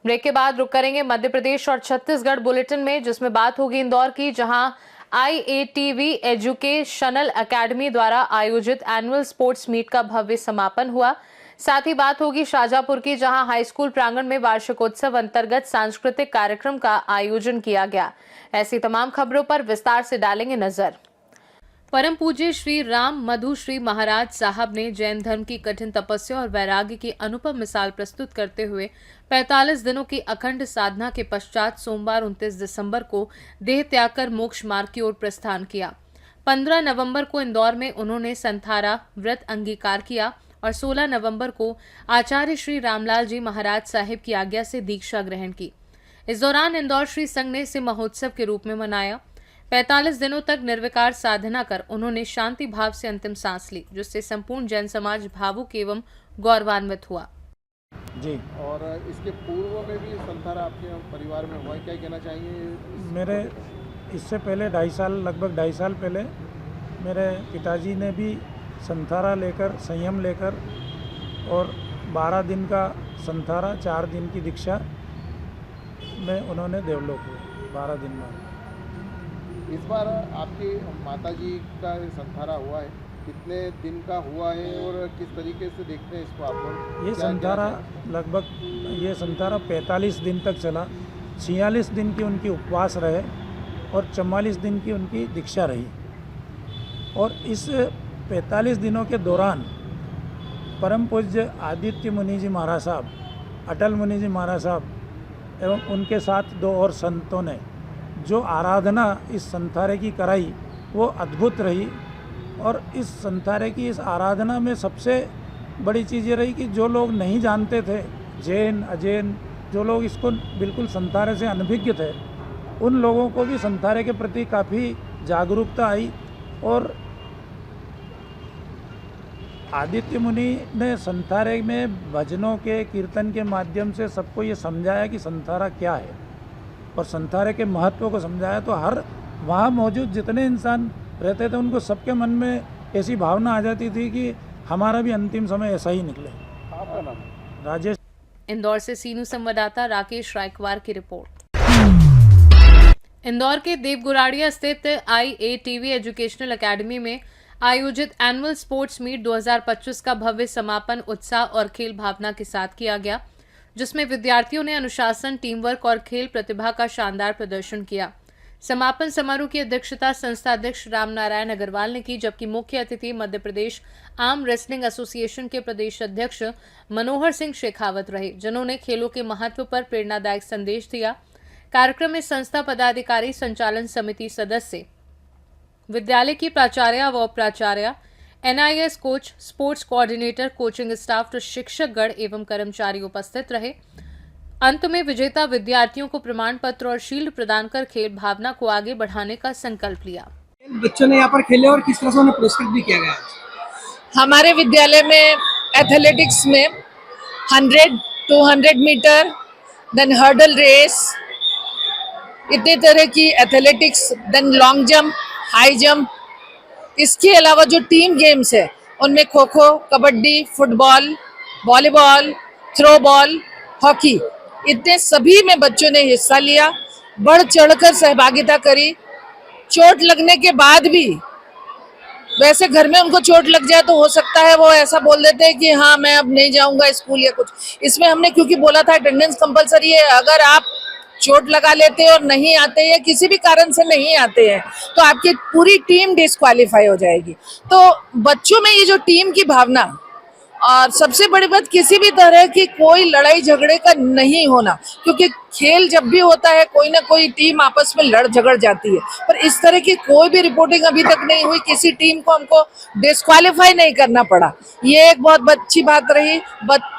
Break के बाद रुक करेंगे मध्य प्रदेश और छत्तीसगढ़ बुलेटिन में, जिसमें बात होगी इंदौर की, जहां IATV एजुकेशनल एकेडमी द्वारा आयोजित एनुअल स्पोर्ट्स मीट का भव्य समापन हुआ। साथ ही बात होगी शाजापुर की, जहां हाई स्कूल प्रांगण में वार्षिकोत्सव अंतर्गत सांस्कृतिक कार्यक्रम का आयोजन किया गया। ऐसी तमाम खबरों पर विस्तार से डालेंगे नजर। परम पूज्य श्री राम मधु श्री महाराज साहब ने जैन धर्म की कठिन तपस्या और वैराग्य की अनुपम मिसाल प्रस्तुत करते हुए 45 दिनों की अखंड साधना के पश्चात सोमवार 29 दिसंबर को देह त्याग कर मोक्ष मार्ग की ओर प्रस्थान किया। 15 नवंबर को इंदौर में उन्होंने संथारा व्रत अंगीकार किया और 16 नवंबर को आचार्य श्री रामलाल जी महाराज साहिब की आज्ञा से दीक्षा ग्रहण की। इस दौरान इंदौर श्री संघ ने इसे महोत्सव के रूप में मनाया। 45 दिनों तक निर्विकार साधना कर उन्होंने शांति भाव से अंतिम सांस ली, जिससे संपूर्ण जैन समाज भावुक एवं गौरवान्वित हुआ। जी, और इसके पूर्व में भी संथारा आपके परिवार में हुआ है, क्या कहना चाहेंगे? मेरे इससे पहले 2.5 साल, लगभग 2.5 साल पहले मेरे पिताजी ने भी संथारा लेकर, संयम लेकर और 12 दिन का संथारा, 4 दिन की दीक्षा में उन्होंने देवलोक हुए 12 दिन में। इस बार आपकी माताजी का संथारा हुआ है, कितने दिन का हुआ है और किस तरीके से देखते हैं इसको आप लोग? ये संथारा लगभग 45 दिन तक चला। 46 दिन की उनकी उपवास रहे और 44 दिन की उनकी दीक्षा रही। और इस 45 दिनों के दौरान परम पूज्य आदित्य मुनि जी महाराज साहब, अटल मुनि जी महाराज साहब एवं उनके साथ 2 और संतों ने जो आराधना इस संथारे की कराई वो अद्भुत रही। और इस संथारे की इस आराधना में सबसे बड़ी चीज़ ये रही कि जो लोग नहीं जानते थे, जैन अजैन, जो लोग इसको बिल्कुल संथारे से अनभिज्ञ थे, उन लोगों को भी संथारे के प्रति काफ़ी जागरूकता आई। और आदित्य मुनि ने संथारे में भजनों के, कीर्तन के माध्यम से सबको ये समझाया कि संथारा क्या है और संथारे के महत्व को समझाया। तो हर वहाँ मौजूद जितने इंसान रहते थे उनको सबके मन में ऐसी भावना आ जाती थी कि हमारा भी अंतिम समय ऐसा ही निकले। आपका नाम? राजेश। इंदौर से सीनू संवाददाता राकेश रायकवार की रिपोर्ट। इंदौर के देवगुराड़िया स्थित IATV एजुकेशनल एकेडमी में आयोजित एनुअल स्पोर्ट्स मीट 2025 का भव्य समापन उत्साह और खेल भावना के साथ किया गया, जिसमें विद्यार्थियों ने अनुशासन, टीम वर्क और खेल प्रतिभा का शानदार प्रदर्शन किया। समापन समारोह की अध्यक्षता संस्था अध्यक्ष रामनारायण अग्रवाल ने की, जबकि मुख्य अतिथि Madhya Pradesh arm wrestling association के प्रदेश अध्यक्ष मनोहर सिंह शेखावत रहे, जिन्होंने खेलों के महत्व पर प्रेरणादायक संदेश दिया। कार्यक्रम में संस्था पदाधिकारी, संचालन समिति सदस्य, विद्यालय की प्राचार्य व प्राचार्य, NIS coach, sports coordinator, coaching staff, शिक्षकगण एवं कर्मचारी उपस्थित रहे। अंत में विजेता विद्यार्थियों को प्रमाण पत्र और शील्ड प्रदान कर खेल भावना को आगे बढ़ाने का संकल्प लिया। बच्चों ने यहाँ पर खेले और किस तरह से उन्हें पुरस्कृत भी किया गया? हमारे विद्यालय में एथलेटिक्स में 100, 200 मीटर, देन हर्डल रेस, इतने तरह की athletics, then long jump, high jump. इसके अलावा जो टीम गेम्स है उनमें kho kho, kabaddi, football, volleyball, throwball, hockey, इतने सभी में बच्चों ने हिस्सा लिया, बढ़ चढ़कर सहभागिता करी। चोट लगने के बाद भी, वैसे घर में उनको चोट लग जाए तो हो सकता है वो ऐसा बोल देते हैं कि हाँ मैं अब नहीं जाऊंगा स्कूल या कुछ। इसमें हमने क्योंकि बोला था अटेंडेंस कंपलसरी है, अगर आप चोट लगा लेते हैं और नहीं आते हैं, किसी भी कारण से नहीं आते हैं, तो आपकी पूरी टीम डिस्क्वालीफाई हो जाएगी। तो बच्चों में ये जो टीम की भावना, और सबसे बड़ी बात किसी भी तरह की कोई लड़ाई झगड़े का नहीं होना, क्योंकि खेल जब भी होता है कोई ना कोई टीम आपस में लड़ झगड़ जाती है, पर इस तरह की कोई भी रिपोर्टिंग अभी तक नहीं हुई, किसी टीम को हमको डिस्क्वालीफाई नहीं करना पड़ा। ये एक बहुत अच्छी बात रही।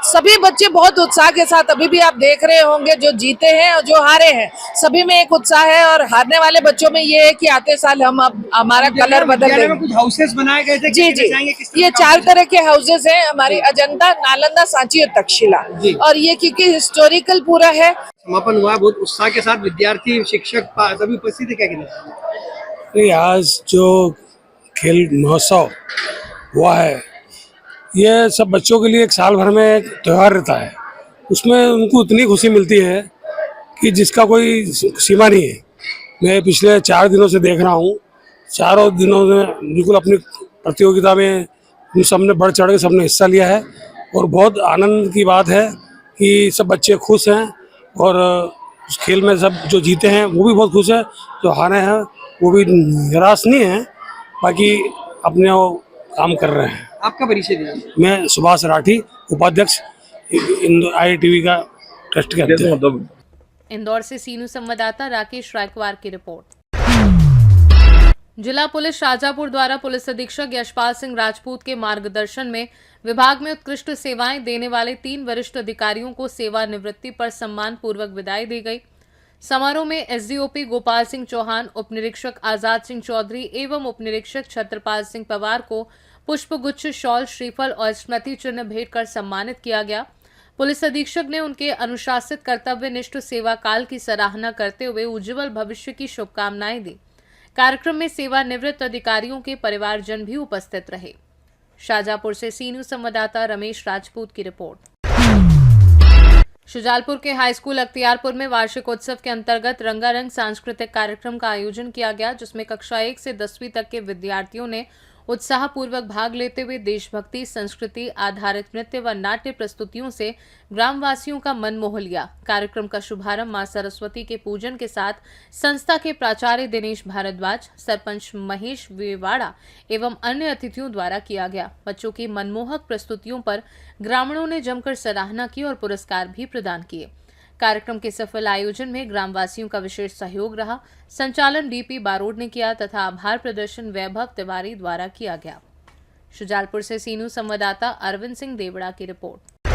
सभी बच्चे बहुत उत्साह के साथ, अभी भी आप देख रहे होंगे जो जीते हैं और जो हारे हैं, सभी में एक उत्साह है। और हारने वाले बच्चों में ये है कि आते साल हम अब हमारा कलर बदल देंगे। कुछ हाउसेस बनाए गए थे? जी जी, ये 4 तरह के हाउसेस हैं हमारी, अजंता, नालंदा, सांची और तक्षशिला। और ये क्योंकि हिस्टोरिकल पूरा है। समापन हुआ बहुत उत्साह के साथ, विद्यार्थी, शिक्षक सभी उपस्थित है, क्या कहना? आज जो खेल महोत्सव हुआ है, ये सब बच्चों के लिए एक साल भर में एक त्यौहार रहता है उसमें उनको इतनी खुशी मिलती है कि जिसका कोई सीमा नहीं है। मैं पिछले 4 दिनों से देख रहा हूँ, चारों दिनों में बिल्कुल अपनी प्रतियोगिता में हम सबने बढ़ चढ़ के सबने हिस्सा लिया है और बहुत आनंद की बात है कि सब बच्चे खुश हैं और उस खेल में सब जो जीते हैं वो भी बहुत खुश है, जो हारे हैं वो भी निराश नहीं है, बाकी अपने वो काम कर रहे हैं। आपका परिचय दीजिए। मैं सुभाष राठी, उपाध्यक्ष IITV का ट्रस्ट के अध्यक्ष। इंदौर से सीनू संवाददाता राकेश रायकवार की रिपोर्ट। जिला पुलिस शाजापुर द्वारा पुलिस अधीक्षक यशपाल सिंह राजपूत के मार्गदर्शन में विभाग में उत्कृष्ट सेवाएं देने वाले 3 वरिष्ठ अधिकारियों को सेवानिवृत्ति पर सम्मान पूर्वक विदाई दी गई। समारोह में SDOP गोपाल सिंह चौहान, उप निरीक्षक आजाद सिंह चौधरी एवं उप निरीक्षक छत्रपाल सिंह पवार को पुष्पगुच्छ, शॉल, श्रीफल और स्मृति चिन्ह भेंट कर सम्मानित किया गया। पुलिस अधीक्षक ने उनके अनुशासित कर्तव्यनिष्ठ सेवा काल की सराहना करते हुए उज्जवल भविष्य की शुभकामनाएं दी। कार्यक्रम में सेवानिवृत्त अधिकारियों के परिवारजन भी उपस्थित रहे। शाजापुर से सीनू संवाददाता रमेश राजपूत की रिपोर्ट। शुजालपुर के हाई स्कूल अख्तियारपुर में वार्षिक उत्सव के अंतर्गत रंगारंग सांस्कृतिक कार्यक्रम का आयोजन किया गया, जिसमें कक्षा 1 से 10वीं तक के विद्यार्थियों ने उत्साहपूर्वक भाग लेते हुए देशभक्ति, संस्कृति आधारित नृत्य व नाट्य प्रस्तुतियों से ग्रामवासियों का मन मोह लिया। कार्यक्रम का शुभारंभ मां सरस्वती के पूजन के साथ संस्था के प्राचार्य दिनेश भारद्वाज, सरपंच महेश वेवाड़ा एवं अन्य अतिथियों द्वारा किया गया। बच्चों की मनमोहक प्रस्तुतियों पर ग्रामीणों ने जमकर सराहना की और पुरस्कार भी प्रदान किए। कार्यक्रम के सफल आयोजन में ग्रामवासियों का विशेष सहयोग रहा। संचालन BP बारोड ने किया तथा आभार प्रदर्शन वैभव तिवारी द्वारा किया गया। शुजालपुर से सीनू संवाददाता अरविंद सिंह देवड़ा की रिपोर्ट।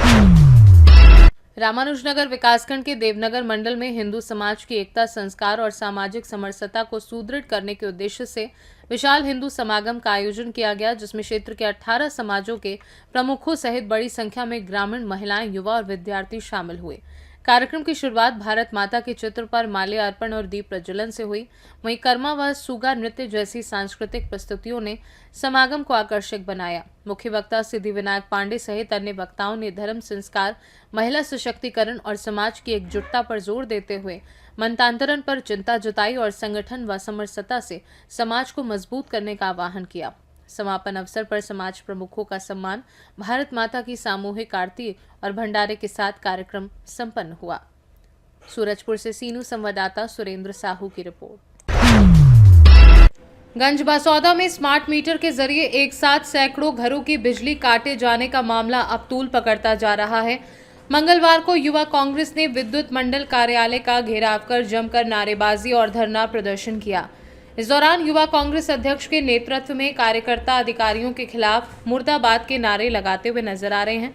रामानुजनगर विकासखंड के देवनगर मंडल में हिंदू समाज की एकता, संस्कार और सामाजिक समरसता को सुदृढ़ करने के उद्देश्य से विशाल हिंदू समागम का आयोजन किया गया, जिसमें क्षेत्र के 18 समाजों के प्रमुखों सहित बड़ी संख्या में ग्रामीण महिलाएं, युवा और विद्यार्थी शामिल हुए। कार्यक्रम की शुरुआत भारत माता के चित्र पर माल्य अर्पण और दीप प्रज्वलन से हुई। वहीं कर्मा व सुगा नृत्य जैसी सांस्कृतिक प्रस्तुतियों ने समागम को आकर्षक बनाया। मुख्य वक्ता सिद्धिविनायक पांडे सहित अन्य वक्ताओं ने धर्म, संस्कार, महिला सशक्तिकरण और समाज की एकजुटता पर जोर देते हुए मनतांतरण पर चिंता जताई और संगठन व समरसता से समाज को मजबूत करने का आह्वान किया। समापन अवसर पर समाज प्रमुखों का सम्मान, भारत माता की सामूहिक आरती और भंडारे के साथ कार्यक्रम संपन्न हुआ। सूरजपुर से सीनू संवाददाता सुरेंद्र साहू की रिपोर्ट। गंजबासौदा में स्मार्ट मीटर के जरिए एक साथ सैकड़ों घरों की बिजली काटे जाने का मामला अब तूल पकड़ता जा रहा है। मंगलवार को युवा कांग्रेस ने विद्युत मंडल कार्यालय का घेराव कर जमकर नारेबाजी और धरना प्रदर्शन किया। इस दौरान युवा कांग्रेस अध्यक्ष के नेतृत्व में कार्यकर्ता अधिकारियों के खिलाफ मुर्दाबाद के नारे लगाते हुए नजर आ रहे हैं।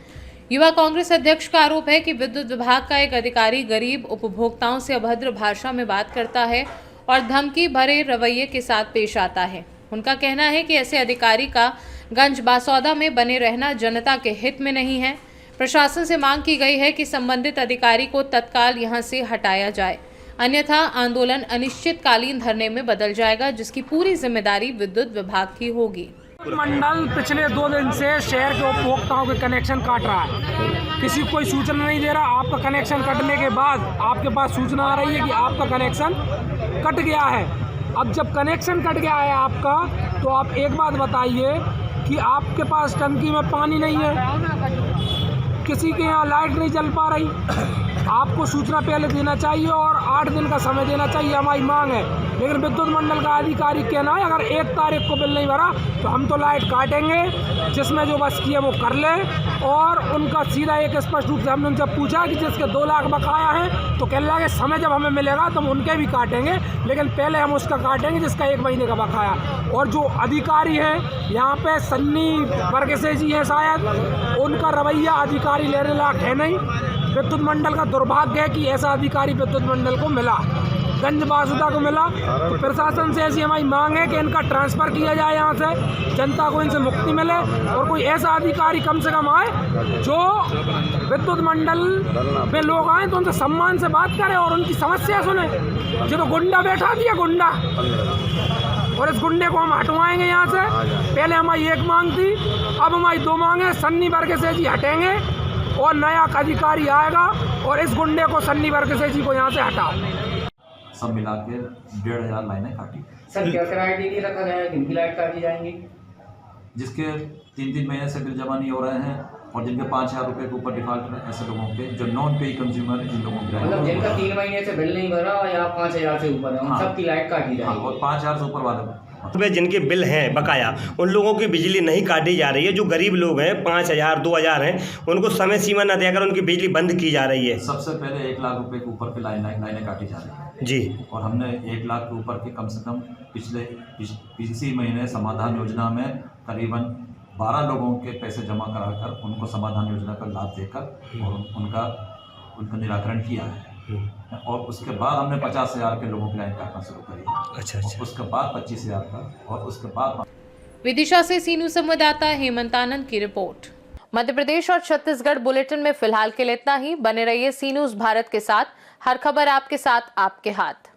युवा कांग्रेस अध्यक्ष का आरोप है कि विद्युत विभाग का एक अधिकारी गरीब उपभोक्ताओं से अभद्र भाषा में बात करता है और धमकी भरे रवैये के साथ पेश आता है। उनका कहना है कि ऐसे अधिकारी का गंजबासौदा में बने रहना जनता के हित में नहीं है। प्रशासन से मांग की गई है कि संबंधित अधिकारी को तत्काल यहां से हटाया जाए, अन्यथा आंदोलन अनिश्चितकालीन धरने में बदल जाएगा, जिसकी पूरी जिम्मेदारी विद्युत विभाग की होगी। मंडल पिछले 2 दिन से शहर के उपभोक्ताओं के कनेक्शन काट रहा है। किसी को कोई सूचना नहीं दे रहा। आपका कनेक्शन कटने के बाद आपके पास सूचना आ रही है कि आपका कनेक्शन कट गया है। अब जब कनेक्शन कट गया है आपका, तो आप एक बात बताइए कि आपके पास टंकी में पानी नहीं है, किसी के यहाँ लाइट नहीं जल पा रही, आपको सूचना पहले देना चाहिए और 8 दिन का समय देना चाहिए, हमारी मांग है। लेकिन विद्युत मंडल का अधिकारी कहना है अगर 1 तारीख को बिल नहीं भरा तो हम तो लाइट काटेंगे, जिसमें जो बस की है वो कर ले। और उनका सीधा एक स्पष्ट रूप से हमने उनसे पूछा कि जिसके 2 लाख बकाया है तो कहने लगे समय जब हमें मिलेगा तो हम उनके भी काटेंगे, लेकिन पहले हम उसका काटेंगे जिसका 1 महीने का बकाया। और जो अधिकारी हैं यहाँ पे सन्नी वर्ग से जी हैं शायद, उनका रवैया अधिकारी लेने लायक है नहीं। विद्युत मंडल का दुर्भाग्य है कि ऐसा अधिकारी विद्युत मंडल को मिला, गंजबासौदा को मिला। तो प्रशासन से ऐसी हमारी मांग है कि इनका ट्रांसफ़र किया जाए यहाँ से, जनता को इनसे मुक्ति मिले और कोई ऐसा अधिकारी कम से कम आए जो विद्युत मंडल में लोग आए तो उनसे सम्मान से बात करें और उनकी समस्या सुने। जो तो गुंडा बैठा दिया गुंडा, और इस गुंडे को हम हटवाएंगे यहाँ से। पहले हमारी 1 मांग थी, अब हमारी 2 मांग है। सन्नी वर्ग से जी हटेंगे और नया अधिकारी आएगा और इस गुंडे को सन्नी वर्गसे जी को यहाँ से हटाओ। सब मिला के 1,500 लाइनें काटी। सर क्या क्राइटेरिया रखा गया है, किनकी लाइट काटी जाएंगी? जिसके 3-3 महीने से बिल जमा नहीं हो रहे हैं और जिनके 5,000 रुपये के ऊपर डिफॉल्ट है, ऐसे लोगों के जो नॉन पे कंज्यूमर जिन लोगों की मतलब जिनका 3 महीने से बिल नहीं भरा या 5,000 से ऊपर है, उन हाँ। सबकी लाइट काटी हाँ, जाएगी। और 5,000 से ऊपर वाले जिनके बिल हैं बकाया, उन लोगों की बिजली नहीं काटी जा रही है। जो गरीब लोग हैं 5,000 2,000 हैं, उनको समय सीमा न देकर उनकी बिजली बंद की जा रही है। सबसे पहले 1 लाख रुपए के ऊपर की लाइनें काटी जा रही है जी। और हमने 1 लाख के ऊपर के कम से कम इसी महीने समाधान योजना में करीबन 12 लोगों के पैसे जमा कराकर उनको समाधान योजना का लाभ देकर और उनका निराकरण किया है। और उसके बाद हमने 50,000 के लोगों की लाइन काटना शुरू करी है। अच्छा। उसके बाद 25,000 का और उसके बाद विदिशा से सीनू संवाददाता हेमंत आनंद की रिपोर्ट। मध्य प्रदेश और छत्तीसगढ़ बुलेटिन में फिलहाल के लिए इतना ही। बने रहिए सी न्यूज़ भारत के साथ। हर खबर आपके साथ, आपके हाथ।